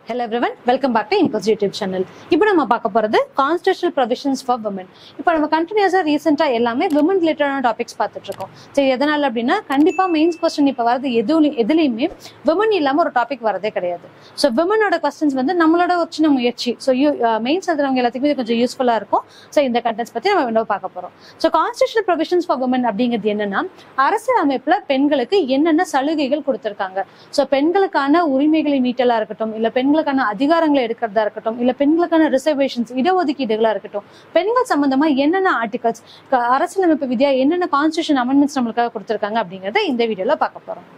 Hello everyone, welcome back to Impulse YouTube channel. இப்போ நம்ம பார்க்க போறது Constitutional Provisions for Women. இப்போ நம்ம கண்டினியூஸா ரீசெண்டா எல்லாமே women ரிலேட்டடான டாபிக்ஸ் பார்த்துட்டு இருக்கோம். சரி, எதனால அப்படின்னா கண்டிப்பா மெயின்ஸ் क्वेश्चन இப்போ வரது எதுலயுமே women இல்லாம ஒரு டாபிக் வரதே கிடையாது. ஸோ womenோட கொஸ்டின்ஸ் வந்து நம்மளோட ஒரு சின்ன முயற்சி. ஸோ மெயின்ஸ் எழுதுறவங்க எல்லாத்துக்குமே கொஞ்சம் யூஸ்ஃபுல்லா இருக்கும். ஸோ இந்த கண்டென்ட்ஸ் பத்தி நம்ம இன்னும் பார்க்க போறோம். So Constitutional Provisions for Women அப்படிங்கிறது என்னன்னா அரசியல் அமைப்புல பெண்களுக்கு என்னென்ன சலுகைகள் கொடுத்திருக்காங்க. ஸோ பெண்களுக்கான உரிமைகளை மீட்டலா இருக்கட்டும், இல்ல பெண்களுக்கான அதிகாரங்களை எடுக்கிறதா இருக்கட்டும், இல்ல பெண்களுக்கான ரிசர்வேஷன்ஸ் இடஒதுக்கீடுகளா இருக்கட்டும், பெண்கள் சம்பந்தமா என்னென்ன ஆர்டிகல்ஸ் அரசியலமைப்பு விதியா என்னென்ன கான்ஸ்டிடியூஷன் அமெண்ட்மெண்ட்ஸ் நம்மளுக்காக கொடுத்திருக்காங்க அப்படிங்கறத இந்த வீடியோல பார்க்க போறோம்.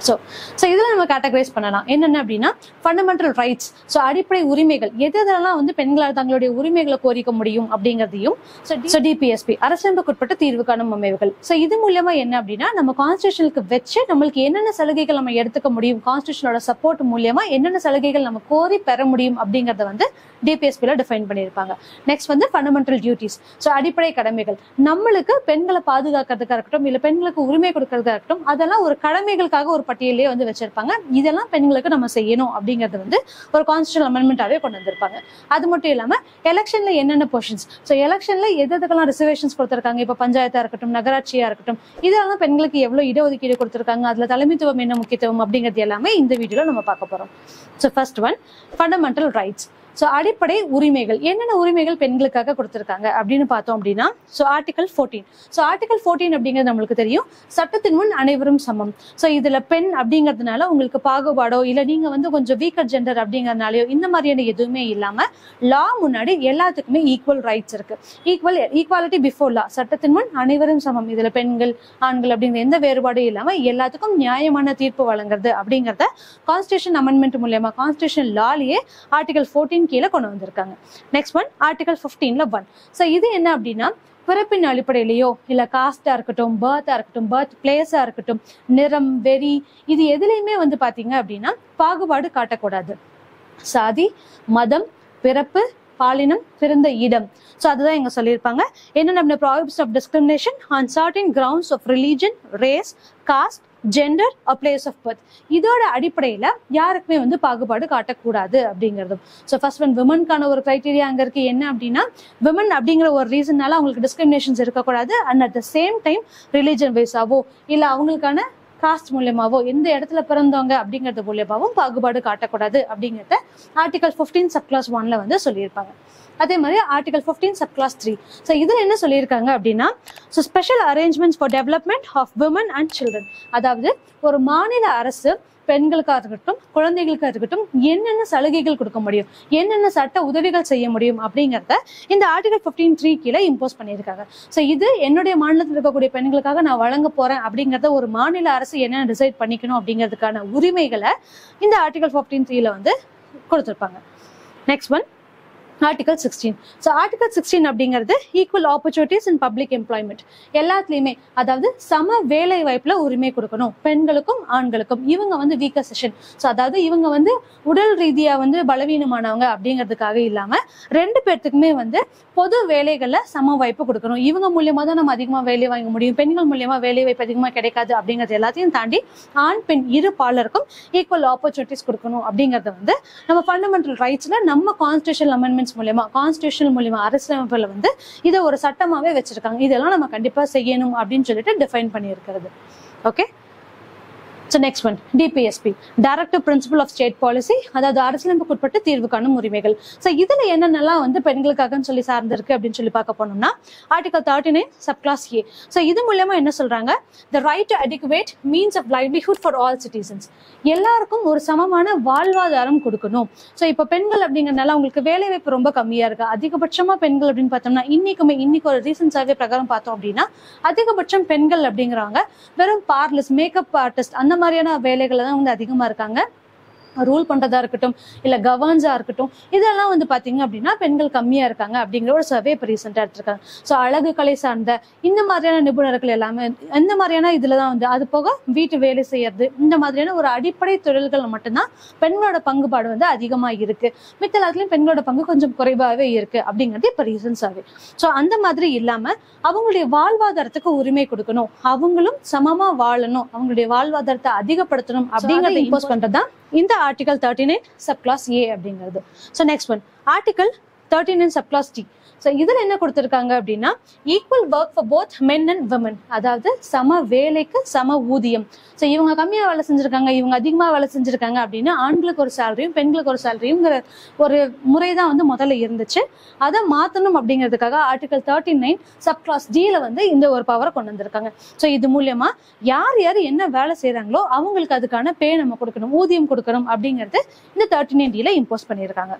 ஸோ இதுல நம்ம கேட்டகரைஸ் பண்ணலாம் என்னென்ன அப்படின்னா ஃபண்டமெண்டல் ரைட்ஸ். ஸோ அடிப்படை உரிமைகள் எதெல்லாம் வந்து பெண்களால் தங்களுடைய உரிமைகளை கோரிக்க முடியும் அப்படிங்கிறதையும், ஸோ டிபிஎஸ்பி அரசியலமைப்புக்குட்பட்ட தீர்வு காணும் அமைவுகள். ஸோ இது மூலமா என்ன அப்படின்னா நம்ம கான்ஸ்டிடியூஷனுக்கு வச்சு நம்மளுக்கு என்னென்ன சலுகைகள் நம்ம எடுத்துக்க முடியும், கான்ஸ்டிடியூஷனோட சப்போர்ட் மூலியமா என்னென்ன சலுகைகள் நம்ம கோரி பெற முடியும் அப்படிங்கறத வந்து டிபிஎஸ்பில டிஃபைன் பண்ணியிருப்பாங்க. நெக்ஸ்ட் வந்து ஃபண்டமெண்டல் டியூட்டிஸ். ஸோ அடிப்படை கடமைகள், நம்மளுக்கு பெண்களை பாதுகாக்கிறதுக்காக இருக்கட்டும், இல்ல பெண்களுக்கு உரிமை கொடுக்கறதுக்காக இருக்கட்டும், அதெல்லாம் ஒரு கடமைகளுக்காக ஒரு பட்டியலே வந்து வச்சிருப்பாங்க. இதெல்லாம் பெண்களுக்கு நம்ம செய்யணும் அப்படிங்கறது வந்து ஒரு கான்ஸ்டிடியூஷனல் அமெண்ட்மெண்டாவே கொண்டு வந்திருப்பாங்க. அது மட்டும் இல்லாம எலெக்ஷன்ல என்னென்ன பொசிஷன்ஸ், ஸோ எலெக்ஷன்ல எதுக்கெல்லாம் ரிசர்வேஷன்ஸ் கொடுத்திருக்காங்க, இப்ப பஞ்சாயத்தா இருக்கட்டும், நகராட்சியா இருக்கட்டும், இதெல்லாம் பெண்களுக்கு எவ்வளவு இடஒதுக்கீடு கொடுத்திருக்காங்க, அதுல தலைமைத்துவம் என்ன முக்கியத்துவம் அப்படிங்கிறது எல்லாமே இந்த வீடியோல நம்ம பார்க்க போறோம். So first one fundamental rights. So அடிப்படை உரிமைகள், என்னென்ன உரிமைகள் பெண்களுக்காக கொடுத்திருக்காங்க அப்படின்னு பார்த்தோம் அப்படின்னா ஸோ ஆர்டிகல் 14. ஸோ ஆர்டிகல் 14 அப்படிங்கிறது நம்மளுக்கு தெரியும், சட்டத்தின் முன் அனைவரும் சமம். ஸோ இதுல பெண் அப்படிங்கிறதுனால உங்களுக்கு பாகுபாடோ இல்ல நீங்க வந்து கொஞ்சம் வீக்கர் ஜெண்டர் அப்படிங்கறதுனாலயோ இந்த மாதிரியான எதுவுமே இல்லாம லா முன்னாடி எல்லாத்துக்குமே ஈக்குவல் ரைட்ஸ் இருக்கு. ஈக்குவாலிட்டி பிஃபோர் லா, சட்டத்தின் முன் அனைவரும் சமம். இதுல பெண்கள் ஆண்கள் அப்படிங்கிற எந்த வேறுபாடும் இல்லாம எல்லாத்துக்கும் நியாயமான தீர்ப்பு வழங்குறது அப்படிங்கறத கான்ஸ்டிடியூஷன் அமெண்ட்மெண்ட் மூலமா கான்ஸ்டிடியூஷன் லாலேயே ஆர்டிகல் 14 கீழே கொண்டு வந்திருக்காங்க. நெக்ஸ்ட் ஒன் ஆர்டிகல் 15ல 1. ஸோ இது என்ன அப்படின்னா பிறப்பின் அடிப்படையிலேயோ இல்ல காஸ்டா இருக்கட்டும், பர்த்தா இருக்கட்டும், பர்த் பிளேஸா இருக்கட்டும், நிறம், வெறி, இது எதுலையுமே வந்து பாத்தீங்க அப்படின்னா பாகுபாடு காட்டக்கூடாது. சாதி, மதம், பிறப்பு, பாலினம், பிறந்த இடம். ஸோ அதுதான் இங்க சொல்லியிருப்பாங்க. என்னென்ன prohibition of discrimination on certain grounds of religion, race, caste, gender, place of birth. இதோட அடிப்படையில யாருக்குமே வந்து பாகுபாடு காட்டக்கூடாது அப்படிங்கிறதும். ஸோ ஃபர்ஸ்ட் ஒன் விமனுக்கான ஒரு கிரைட்டீரியா அங்க இருக்கு. என்ன அப்படின்னா விமன் அப்படிங்கிற ஒரு ரீசன்னால அவங்களுக்கு டிஸ்கிரிமினேஷன்ஸ் இருக்கக்கூடாது. And at the same time religion வைஸாவோ இல்ல அவங்களுக்கான காஸ்ட் மூலியமாவோ எந்த இடத்துல பிறந்தவங்க அப்படிங்கறது மூலியமாவும் பாகுபாடு காட்டக்கூடாது அப்படிங்கறத ஆர்டிகல் 15 சப்கிளாஸ் 1ல வந்து சொல்லியிருப்பாங்க. அதே மாதிரி ஆர்டிகல் 15 சப்கிளாஸ் 3. ஸோ இதுல என்ன சொல்லியிருக்காங்க அப்படின்னா so special arrangements for development of women and children. அதாவது ஒரு மாநில அரசு பெண்களுக்காக இருக்கட்டும், குழந்தைகளுக்காக இருக்கட்டும் என்னென்ன சலுகைகள் கொடுக்க முடியும், என்னென்ன சட்ட உதவிகள் செய்ய முடியும் அப்படிங்கறத இந்த ஆர்டிகல் 15(3) கீழே இம்போஸ் பண்ணியிருக்காங்க. ஸோ இது என்னுடைய மாநிலத்தில் இருக்கக்கூடிய பெண்களுக்காக நான் வழங்க போறேன் அப்படிங்கறத ஒரு மாநில அரசு என்ன டிசைட் பண்ணிக்கணும் அப்படிங்கிறதுக்கான உரிமைகளை இந்த ஆர்டிகல் 15(3)ல வந்து கொடுத்திருப்பாங்க. Next one article 16. So article 16 அப்படிங்கிறது equal opportunities in public employment. எல்லாத்துலயுமே அதாவது சம வேலை வாய்ப்புல உரிமை கொடுக்கணும் பெண்களுக்கும் ஆண்களுக்கும். இவங்க வந்து வீக்கர் செஷன், ஸோ அதாவது இவங்க வந்து உடல் ரீதியா வந்து பலவீனமானவங்க அப்படிங்கிறதுக்காக இல்லாம ரெண்டு பேர்த்துக்குமே வந்து பொது வேலைகள்ல சம வாய்ப்பு கொடுக்கணும். இவங்க மூலியமா தான் நம்ம அதிகமா வேலை வாங்க முடியும், பெண்கள் மூலியமா வேலை வாய்ப்பு அதிகமா கிடைக்காது அப்படிங்கிறது எல்லாத்தையும் தாண்டி ஆண் பெண் இரு பாலருக்கும் ஈக்குவல் ஆப்பர்ச்சுனிட்டிஸ் கொடுக்கணும் அப்படிங்கறத வந்து நம்ம ஃபண்டமெண்டல் ரைட்ஸ்ல நம்ம கான்ஸ்டிடியூஷனல் அமெண்ட்மெண்ட்ஸ் மூலமா கான்ஸ்டிடியூஷனல் மூலமா அரசியலமைப்புல வந்து இதை ஒரு சட்டமாவே வச்சிருக்காங்க. இதெல்லாம் நம்ம கண்டிப்பா செய்யணும் அப்படின்னு சொல்லிட்டு டிஃபைன் பண்ணி இருக்கிறது. Okay. So next one DPSP, Directive Principle of State Policy. அதாவது அரசியலமைப்புக்குட்பட்ட தீர்வு காணும் உரிமைகள். ஸோ இதுல என்னென்னலாம் வந்து பெண்களுக்காக சொல்லி சார்ந்திருக்கு அப்படின்னு சொல்லி பார்க்க போனோம்னா ஆர்டிகல் 39 சப்கிளாஸ் A. ஸோ இது மூலமா என்ன சொல்றாங்க, the right to adequate means of livelihood for all citizens. எல்லாருக்கும் ஒரு சமமான வாழ்வாதாரம் கொடுக்கணும். ஸோ இப்போ பெண்கள் அப்படிங்கறதுனால அவங்களுக்கு வேலை வாய்ப்பு ரொம்ப கம்மியா இருக்கு. அதிகபட்சமா பெண்கள் அப்படின்னு பார்த்தோம்னா இன்னைக்கு ஒரு ரீசன்ட் சர்வே பிரகாரம் பார்த்தோம் அப்படின்னா அதிகபட்சம் பெண்கள் அப்படிங்கிறவங்க வெறும் பார்லர்ஸ், மேக்கப் ஆர்டிஸ்ட் அந்த மாதிரியான வேலைகளை தான் வந்து அதிகமா இருக்காங்க. ரூல் பண்றதா இருக்கட்டும் இல்ல கவர்ன்ஸா இருக்கட்டும், இதெல்லாம் வந்து பாத்தீங்க அப்படின்னா பெண்கள் கம்மியா இருக்காங்க அப்படிங்கிற ஒரு சர்வே இப்போ ரீசெண்டா எடுத்திருக்காங்க. ஸோ அழகு கலை சார்ந்த இந்த மாதிரியான நிபுணர்கள் எல்லாமே இந்த மாதிரியான இதுலதான் வந்து, அது போக வீட்டு வேலை செய்யறது, இந்த மாதிரியான ஒரு அடிப்படை தொழில்கள் மட்டும்தான் பெண்களோட பங்குபாடு வந்து அதிகமா இருக்கு. மித்த எல்லாத்துலயும் பெண்களோட பங்கு கொஞ்சம் குறைவாகவே இருக்கு அப்படிங்கிறது இப்போ ரீசன்ட் சர்வே. ஸோ அந்த மாதிரி இல்லாம அவங்களுடைய வாழ்வாதாரத்துக்கு உரிமை கொடுக்கணும், அவங்களும் சமமா வாழணும், அவங்களுடைய வாழ்வாதாரத்தை அதிகப்படுத்தணும் அப்படிங்கறத இம்போஸ் பண்றதுதான் இந்த ஆர்டிகல் 39 சப்கிளாஸ் ஏ அப்படிங்கிறது. So next one article 39 subclause D. So இதுல என்ன கொடுத்திருக்காங்க அப்படின்னா equal work for both men and women, அதாவது சம வேலைக்கு சம ஊதியம். ஸோ இவங்க கம்மியா வேலை செஞ்சிருக்காங்க, இவங்க அதிகமா வேலை செஞ்சிருக்காங்க அப்படின்னு ஆண்களுக்கு ஒரு சேலரியும் பெண்களுக்கு ஒரு சேலரியுங்கிற ஒரு முறைதான் வந்து முதல்ல இருந்துச்சு. அதை மாத்தணும் அப்படிங்கிறதுக்காக ஆர்டிகல் 39 சப்கிளாஸ் டில வந்து இந்த ஒரு பவரை கொண்டு வந்திருக்காங்க. ஸோ இது மூலியமா யார் யார் என்ன வேலை செய்யறாங்களோ அவங்களுக்கு அதுக்கான பே நம்ம கொடுக்கணும், ஊதியம் கொடுக்கணும் அப்படிங்கிறது இந்த 39 டில இம்போஸ் பண்ணியிருக்காங்க.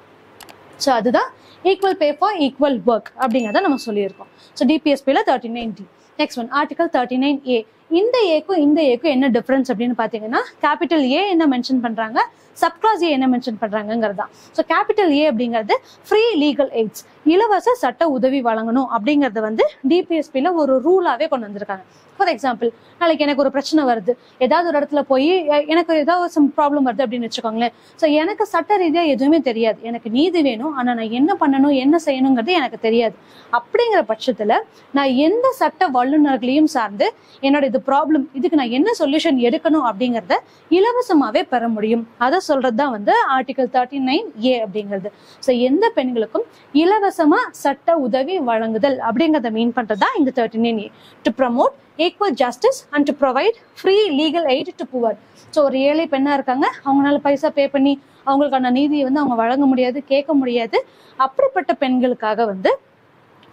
ஸோ அதுதான் equal pay for equal work அப்படிங்கிறத நம்ம சொல்லியிருக்கோம். ஸோ டிபிஎஸ்பியில் 39 D. Next one article 39 A. இந்த ஏக்கும் இந்த ஏக்கும் என்ன டிஃபரன்ஸ் அப்படின்னு பாத்தீங்கன்னா கேபிட்டல் ஏ என்ன மென்ஷன் பண்றாங்க, சப்கிளாஸ் ஏ என்ன மென்ஷன் பண்றாங்கிறதா. ஸோ கேபிட்டல் ஏ அப்படிங்கிறது ஃப்ரீ லீகல் எய்ட்ஸ், இலவச சட்ட உதவி வழங்கணும் அப்படிங்கறத வந்து டிபிஎஸ்பியில ஒரு ரூலாவே கொண்டு வந்திருக்காங்க. ஃபார் எக்ஸாம்பிள், நாளைக்கு எனக்கு ஒரு பிரச்சனை வருது, ஏதாவது ஒரு இடத்துல போய் எனக்கு ஏதாவது சம் ப்ராப்ளம் வருது அப்படின்னு வச்சுக்கோங்களேன். ஸோ எனக்கு சட்ட ரீதியா எதுவுமே தெரியாது, எனக்கு நீதி வேணும், ஆனா நான் என்ன பண்ணணும் என்ன செய்யணுங்கிறது எனக்கு தெரியாது. அப்படிங்கிற பட்சத்துல நான் எந்த சட்ட வல்லுநர்களையும் சார்ந்து என்னோட இது ப்ராப்ளம், இதுக்கு நான் என்ன சொல்யூஷன் எடுக்கணும் அப்படிங்கறத இலவசமாவே பெற முடியும். அதை சொல்றதுதான் வந்து ஆர்டிகல் 39 ஏ அப்படிங்கிறது. ஸோ எந்த பெண்களுக்கும் இலவசமா சட்ட உதவி வழங்குதல் அப்படிங்கறத மீன் பண்றதுதான் இந்த 39 ஏ. To promote equal justice and to provide free legal aid to poor. So ஒரு ஏழை பெண்ணா இருக்காங்க, அவங்களால பைசா பே பண்ணி அவங்களுக்கான நீதியை வந்து அவங்க வழங்க முடியாது, கேட்க முடியாது. அப்படிப்பட்ட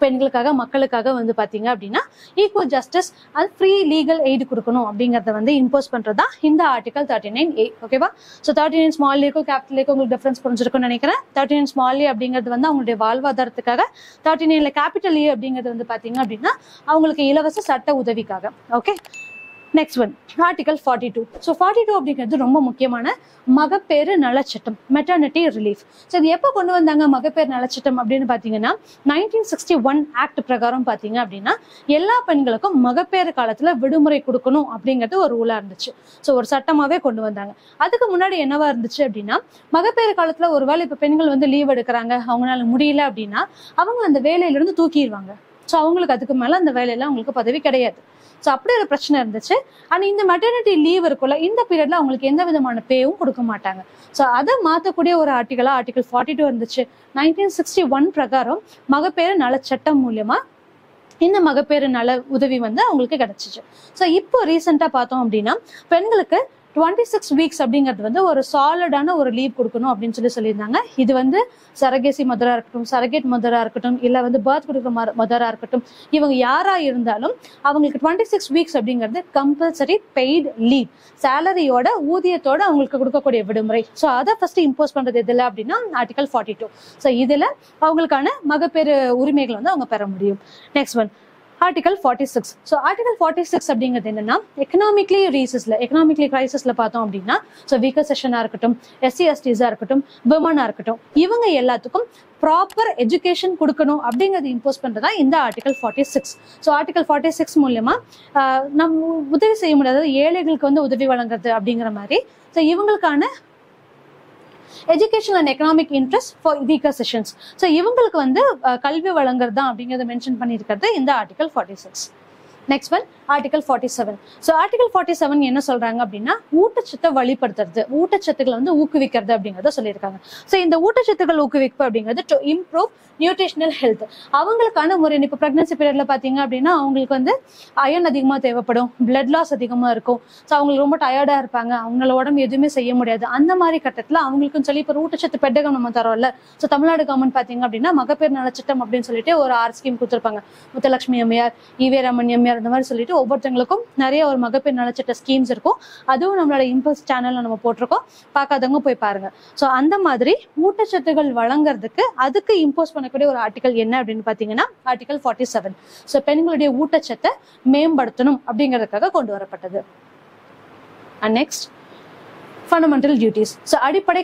பெண்களுக்காக மக்களுக்காக வந்து பாத்தீங்க அப்படின்னா ஈக்குவல் ஜஸ்டிஸ் அது ஃப்ரீ லீகல் எய்டு கொடுக்கணும் அப்படிங்கறத வந்து இம்போஸ் பண்றதா இந்த ஆர்டிகல் 39 ஏ. ஓகேவா? ஸோ 39 ஸ்மால் ஏக்கும் கேபிட்டல் ஏக்கும் உங்களுக்கு டிஃபரன்ஸ் புரிஞ்சிருக்கும்னு நினைக்கிறேன். 39 ஸ்மால் ஏ அப்படிங்கிறது வந்து அவங்களுடைய வாழ்வாதாரத்துக்காக, 39 கேபிட்டல் ஏ அப்படிங்கிறது வந்து பாத்தீங்க அப்படின்னா அவங்களுக்கு இலவச சட்ட உதவிக்காக. Okay, next one article 42. So 42 அப்படிங்கிறது ரொம்ப முக்கியமான மகப்பேறு நலச்சட்டம், மெட்டர்னிட்டி ரிலீஃப். ஸோ இது எப்போ கொண்டு வந்தாங்க மகப்பேறு நலச்சட்டம் அப்படின்னு பாத்தீங்கன்னா 1961 ஆக்ட் பிரகாரம் பாத்தீங்க அப்படின்னா எல்லா பெண்களுக்கும் மகப்பேறு காலத்துல விடுமுறை கொடுக்கணும் அப்படிங்கிறது ஒரு ரூலா இருந்துச்சு. ஸோ ஒரு சட்டமாவே கொண்டு வந்தாங்க. அதுக்கு முன்னாடி என்னவா இருந்துச்சு அப்படின்னா மகப்பேறு காலத்துல ஒருவேளை இப்ப பெண்கள் வந்து லீவ் எடுக்கிறாங்க, அவங்களால முடியல அப்படின்னா அவங்க அந்த வேலையில இருந்து தூக்கிடுவாங்க. ஸோ அவங்களுக்கு அதுக்கு மேல அந்த வேலையில அவங்களுக்கு பதவி கிடையாது. ஸோ அப்படி ஒரு பிரச்சனை இருந்துச்சு. ஆனா இந்த மெட்டர்னிட்டி லீவ் இருக்குல்ல, இந்த பீரியட்ல அவங்களுக்கு எந்த விதமான பேவும் கொடுக்க மாட்டாங்க. ஸோ அதை மாற்றக்கூடிய ஒரு ஆர்டிகல் 42 இருந்துச்சு. 1961 பிரகாரம் மகப்பேறு நல சட்டம் மூலியமா இந்த மகப்பேறு நல உதவி வந்து அவங்களுக்கு கிடைச்சிச்சு. ஸோ இப்போ ரீசெண்டா பார்த்தோம் அப்படின்னா பெண்களுக்கு 26 வீக்ஸ் அப்படிங்கிறது வந்து ஒரு சாலிடான ஒரு லீவ் கொடுக்கணும் அப்படின்னு சொல்லியிருந்தாங்க. இது வந்து சரகேசி மதரா இருக்கட்டும், சரகேட் மதரா இருக்கட்டும், இல்ல வந்து பர்த் கொடுக்குற மதரா இருக்கட்டும், இவங்க யாரா இருந்தாலும் அவங்களுக்கு 26 வீக்ஸ் அப்படிங்கிறது கம்பல்சரி பெய்டு லீவ், சேலரியோட ஊதியத்தோட அவங்களுக்கு கொடுக்கக்கூடிய விடுமுறை. ஸோ அதை ஃபர்ஸ்ட் இம்போஸ் பண்றது எதுல அப்படின்னா ஆர்டிகல் 42. ஸோ இதுல அவங்களுக்கான மகப்பேறு உரிமைகள் வந்து அவங்க பெற முடியும். Next one article 46. So article 46 அப்படிங்கிறது என்னன்னா எக்கனாமிக்லி கிரைசிஸ்ல பார்த்தோம் அப்படின்னா ஸோ வீக்கர் செக்ஷனா இருக்கட்டும், SC STஸா இருக்கட்டும், விமனா இருக்கட்டும், இவங்க எல்லாத்துக்கும் ப்ராப்பர் எஜுகேஷன் கொடுக்கணும் அப்படிங்கிறது இம்போஸ் பண்றதா இந்த ஆர்டிகல் 46. ஸோ ஆர்டிகல் 46 மூலமா நம்ம உதவி செய்ய முடியாத ஏழைகளுக்கு வந்து உதவி வழங்குறது அப்படிங்கிற மாதிரி ஸோ இவங்களுக்கான education and economic interest for weaker sessions. So இவங்களுக்கு வந்து கல்வி வழங்குறது தான் அப்படிங்கிறத மென்ஷன் பண்ணியிருக்கிறது இந்த article 46. Next one article 47. So article 47 என்ன சொல்றாங்க அப்படின்னா ஊட்டச்சத்தை வழிபடுத்துறது, ஊட்டச்சத்துக்களை வந்து ஊக்குவிக்கிறது அப்படிங்கிறத சொல்லியிருக்காங்க. ஸோ இந்த ஊட்டச்சத்துக்கள் ஊக்குவிப்பு அப்படிங்கிறது டு இம்ப்ரூவ் நியூட்ரிஷனல் ஹெல்த். அவங்களுக்கான முறை இப்போ பிரெக்னன்சி பீரியட்ல பாத்தீங்க அப்படின்னா அவங்களுக்கு வந்து அயன் அதிகமா தேவைப்படும், பிளட் லாஸ் அதிகமா இருக்கும். ஸோ அவங்களுக்கு ரொம்ப டயர்டா இருப்பாங்க, அவங்களோட உடம்பு எதுவுமே செய்ய முடியாது. அந்த மாதிரி கட்டத்துல அவங்களுக்குன்னு சொல்லி இப்போ ஊட்டச்சத்து பெட்டகம் நம்ம தரோம்ல. ஸோ தமிழ்நாடு கவர்மெண்ட் பாத்தீங்க அப்படின்னா மகப்பேறு நலச்சட்டம் அப்படின்னு சொல்லிட்டு ஒரு 6 ஸ்கீம் கொடுத்துருப்பாங்க. முத்துலட்சுமி அம்மையார், ஈவே ரமணி அம்மையார், அந்த மாதிரி சொல்லிட்டு ஒவ்வொருத்தங்களுக்கும் நிறைய ஒரு மகப்பேறு நலச்சட்ட ஸ்கீம்ஸ் இருக்கும். அதுவும் நம்மளோட இம்பல்ஸ் சேனல்ல நம்ம போட்டிருக்கோம், பார்க்காதவங்க போய் பாருங்க. ஸோ அந்த மாதிரி ஊட்டச்சத்துகள் வழங்குறதுக்கு அதுக்கு இம்போஸ் பண்ணக்கூடிய ஒரு ஆர்டிகல் என்ன அப்படின்னு பாத்தீங்கன்னா ஆர்டிகல் 47. ஸோ பெண்களுடைய ஊட்டச்சத்தை மேம்படுத்தணும் அப்படிங்கிறதுக்காக கொண்டு வரப்பட்டது. And next fundamental duties. So அடிப்படை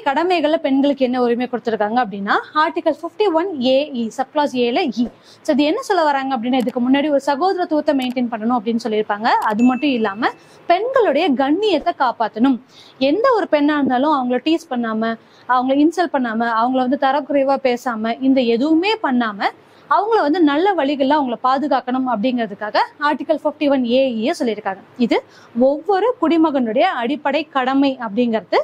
கடமைகள்ல பெண்களுக்கு என்ன உரிமை கொடுத்திருக்காங்க அப்படின்னா ஆர்டிகல் 51 AE சப்கிளாஸ் ஏல இ. ஸோ இது என்ன சொல்ல வராங்க அப்படின்னா இதுக்கு முன்னாடி ஒரு சகோதரத்துவத்தை மெயின்டைன் பண்ணணும் அப்படின்னு சொல்லியிருப்பாங்க. அது மட்டும் இல்லாம பெண்களுடைய கண்ணியத்தை காப்பாற்றணும். எந்த ஒரு பெண்ணா இருந்தாலும் அவங்கள டீஸ் பண்ணாம, அவங்கள இன்சல்ட் பண்ணாம, அவங்கள வந்து தரக்குறைவா பேசாம, இந்த எதுவுமே பண்ணாம அவங்கள வந்து நல்ல வழிகள்ல அவங்கள பாதுகாக்கணும் அப்படிங்கிறதுக்காக ஆர்டிகல் 51A சொல்லியிருக்காங்க. இது ஒவ்வொரு குடிமகனுடைய அடிப்படை கடமை அப்படிங்கிறது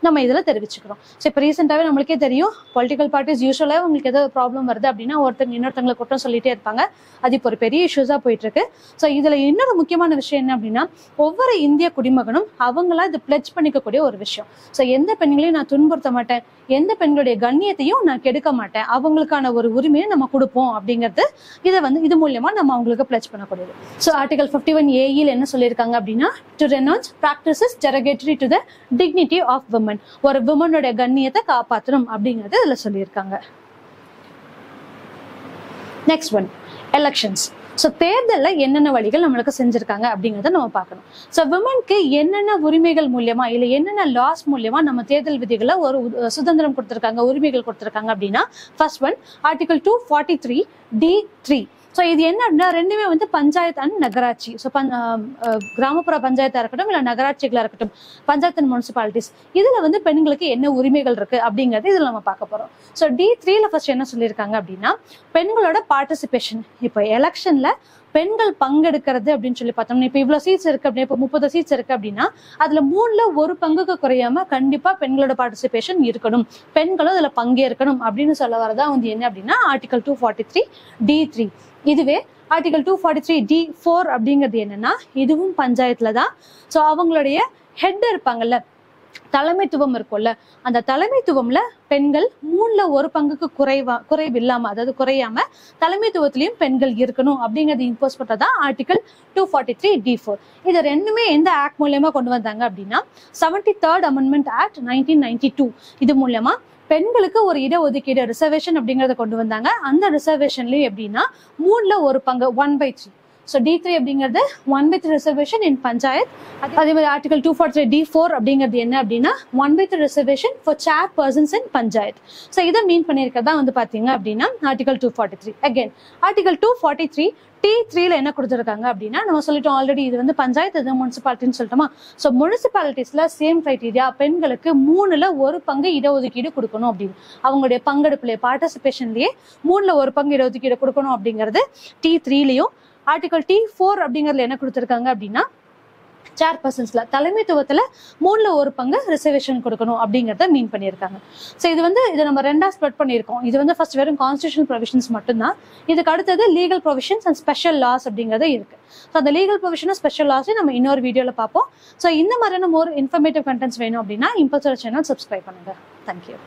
நம்ம இதுல தெரிவிச்சுக்கிறோம். ஸோ இப்போ ரீசெண்டாவே நம்மளுக்கே தெரியும், பொலிட்டிக்கல் பார்ட்டிஸ் யூஸ்வலாக உங்களுக்கு ஏதாவது ப்ராப்ளம் வருது அப்படின்னா ஒருத்தங்க இன்னொருத்தங்களை குற்றம் சொல்லிட்டே இருப்பாங்க. அது இப்போ ஒரு பெரிய இஷ்யூஸா போயிட்டு இருக்கு. ஸோ இதுல இன்னொரு முக்கியமான விஷயம் என்ன அப்படின்னா, ஒவ்வொரு இந்திய குடிமகனும் அவங்களா இது பிளட்ஜ் பண்ணிக்கக்கூடிய ஒரு விஷயம். ஸோ எந்த பெண்களையும் நான் துன்புறுத்த மாட்டேன், எந்த பெண்களுடைய கண்ணியத்தையும் நான் கெடுக்க மாட்டேன், அவங்களுக்கான ஒரு உரிமையை நம்ம கொடுப்போம் அப்படிங்கிறது இதை வந்து இது மூலியமா நம்ம அவங்களுக்கு பிளட்ஜ் பண்ணக்கூடியது. ஸோ ஆர்டிகல் 51A என்ன சொல்லியிருக்காங்க அப்படின்னா, to renounce practices derogatory to the dignity of women, ஒரு விமனுடைய கண்ணியத்தை காப்பாற்றணும் அப்படிங்கறது இதுல சொல்லியிருக்காங்க. Next one, elections. ஸோ தேர்தலில் என்னென்ன வழிகள் நம்மளுக்கு செஞ்சிருக்காங்க அப்படிங்கிறத நம்ம பார்க்கணும். ஸோ விமனுக்கு என்னென்ன உரிமைகள் மூலியமா இல்லை என்னென்ன லாஸ் மூலியமா நம்ம தேர்தல் விதிகளை ஒரு சுதந்திரம் கொடுத்துருக்காங்க, உரிமைகள் கொடுத்துருக்காங்க அப்படின்னா, first one article 243D3. So இது என்ன அப்படின்னா, ரெண்டுமே வந்து பஞ்சாயத்து அண்ட் நகராட்சி. ஸோ கிராமப்புற பஞ்சாயத்தா இருக்கட்டும் இல்லை நகராட்சிகளா இருக்கட்டும், பஞ்சாயத்து அண்ட் முனிசிபாலிட்டிஸ், இதுல வந்து பெண்களுக்கு என்ன உரிமைகள் இருக்கு அப்படிங்கறது இதுல நம்ம பார்க்க போறோம். ஸோ D3ல ஃபர்ஸ்ட் என்ன சொல்லியிருக்காங்க அப்படின்னா, பெண்களோட பார்ட்டிசிபேஷன். இப்போ எலெக்ஷன்ல பெண்கள் பங்கெடுக்கிறது அப்படின்னு சொல்லி பார்த்தோம்னா, இப்போ இவ்வளவு சீட்ஸ் இருக்கு அப்படின்னா, இப்போ 30 சீட்ஸ் இருக்கு அப்படின்னா அதுல 3ல 1 பங்குக்கு குறையாம கண்டிப்பா பெண்களோட பார்ட்டிசிபேஷன் இருக்கணும், பெண்களும் அதுல பங்கேற்கணும் அப்படின்னு சொல்ல வரதா வந்து என்ன அப்படின்னா ஆர்டிகல் 243D3. இதுவே ஆர்டிகல் 243D4 அப்படிங்கிறது என்னன்னா, இதுவும் பஞ்சாயத்துல தான். ஸோ அவங்களுடைய ஹெட் இருப்பாங்கல்ல, தலைமைத்துவம் இருக்கும்ல, அந்த தலைமைத்துவம்ல பெண்கள் 3ல 1 பங்குக்கு குறைவு இல்லாம, அதாவது குறையாம தலைமைத்துவத்திலையும் பெண்கள் இருக்கணும் அப்படிங்கறது இம்போஸ் பண்றதா ஆர்டிகல் 243D4. இது ரெண்டுமே எந்த ஆக்ட் மூலியமா கொண்டு வந்தாங்க அப்படின்னா, 73rd அமெண்ட்மெண்ட் ஆக்ட் 1992. இது மூலமா பெண்களுக்கு ஒரு இடஒதுக்கீடு ரிசர்வேஷன் அப்படிங்கறத கொண்டு வந்தாங்க. அந்த ரிசர்வேஷன்லயும் எப்படின்னா 3ல 1 பங்கு 1/3. ஸோ D3 அப்படிங்கிறது 1/3 ரிசர்வேஷன் இன் பஞ்சாயத். அதே மாதிரி ஆர்டிகல் 243D4 அப்படிங்கிறது என்ன அப்படின்னா 1/3 reservation for chairpersons in panchayat. So இதை மீன் பண்ணியிருக்கிறதா வந்து பாத்தீங்க அப்படின்னா ஆர்டிகல் 243. அகைன் ஆர்டிகல் 243T3ல என்ன கொடுத்துருக்காங்க அப்படின்னா, நம்ம சொல்லிட்டோம் ஆல்ரெடி, இது வந்து பஞ்சாயத்து, இது முனிசிபாலிட்டின்னு சொல்லிட்டோமா. ஸோ முனிசிபாலிட்டிஸ்ல சேம் கிரைட்டீரியா, பெண்களுக்கு 3ல 1 பங்கு இடஒதுக்கீடு கொடுக்கணும் அப்படின்னு, அவங்களுடைய பங்கெடுப்புலயே பார்ட்டிசிபேஷன்லயே 3ல 1 பங்கு இடஒதுக்கீடு கொடுக்கணும் அப்படிங்கிறது T3லயும். ஆர்டிகல் T4 அப்படிங்கறதுல என்ன கொடுத்திருக்காங்க அப்படின்னா, சேர்பர்சன்ஸ்ல தலைமைத்துவத்துல 3ல 1 பங்கு ரிசர்வேஷன் கொடுக்கணும் அப்படிங்கறத மீன் பண்ணியிருக்காங்க. ஸோ இது வந்து இதை நம்ம ரெண்டா ஸ்ப்ரெட் பண்ணியிருக்கோம். இது வந்து ஃபர்ஸ்ட் வெறும் கான்ஸ்டிடியூஷனல் ப்ரொவிஷன்ஸ் மட்டும்தான். இதுக்கு அடுத்தது legal provisions and special laws அப்படிங்கிறது இருக்கு. ஸோ அந்த லீகல் ப்ரொவிஷனும் ஸ்பெஷல் லாஸையும் நம்ம இன்னொரு வீடியோல பார்ப்போம். ஸோ இந்த மாதிரியான மோர் இன்ஃபர்மேட்டிவ் கண்டென்ட்ஸ் வேணும் அப்படின்னா இம்பல்சர் சேனல் சப்ஸ்கிரைப் பண்ணுங்க. தேங்க்யூ.